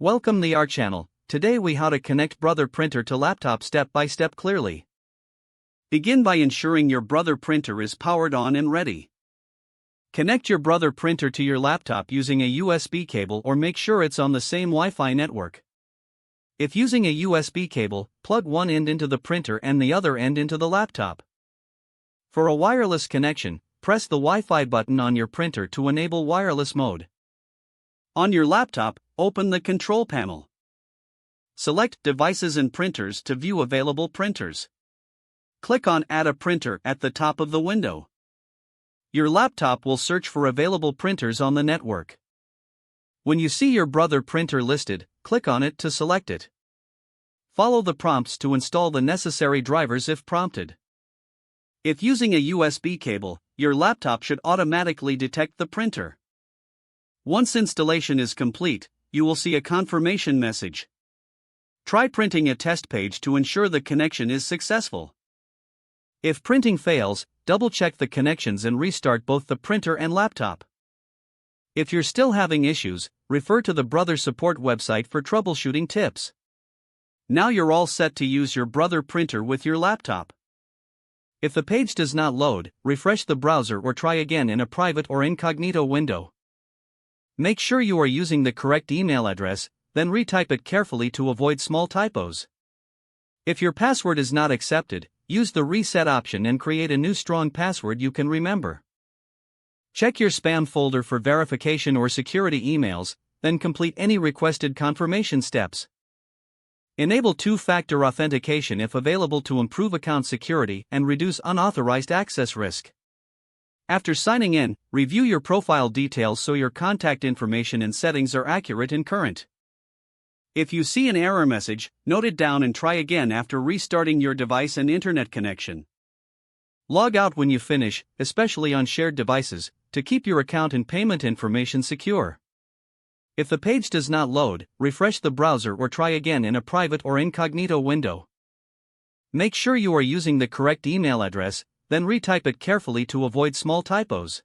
Welcome to our channel. Today we how to connect brother printer to laptop step by step clearly. Begin by ensuring your brother printer is powered on and ready. Connect your brother printer to your laptop using a USB cable or make sure it's on the same Wi-Fi network. If using a USB cable, plug one end into the printer and the other end into the laptop. For a wireless connection, press the Wi-Fi button on your printer to enable wireless mode. On your laptop, open the control panel. Select Devices and Printers to view available printers. Click on Add a printer at the top of the window. Your laptop will search for available printers on the network. When you see your brother printer listed, click on it to select it. Follow the prompts to install the necessary drivers if prompted. If using a USB cable, your laptop should automatically detect the printer. Once installation is complete, you will see a confirmation message. Try printing a test page to ensure the connection is successful. If printing fails, double-check the connections and restart both the printer and laptop. If you're still having issues, refer to the Brother Support website for troubleshooting tips. Now you're all set to use your brother printer with your laptop. If the page does not load, refresh the browser or try again in a private or incognito window. Make sure you are using the correct email address, then retype it carefully to avoid small typos. If your password is not accepted, use the reset option and create a new strong password you can remember. Check your spam folder for verification or security emails, then complete any requested confirmation steps. Enable two-factor authentication if available to improve account security and reduce unauthorized access risk. After signing in, review your profile details so your contact information and settings are accurate and current. If you see an error message, note it down and try again after restarting your device and internet connection. Log out when you finish, especially on shared devices, to keep your account and payment information secure. If the page does not load, refresh the browser or try again in a private or incognito window. Make sure you are using the correct email address, then retype it carefully to avoid small typos.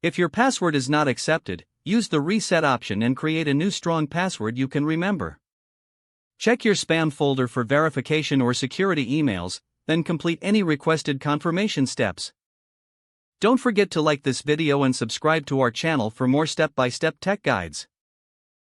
If your password is not accepted, use the reset option and create a new strong password you can remember. Check your spam folder for verification or security emails, then complete any requested confirmation steps. Don't forget to like this video and subscribe to our channel for more step-by-step tech guides.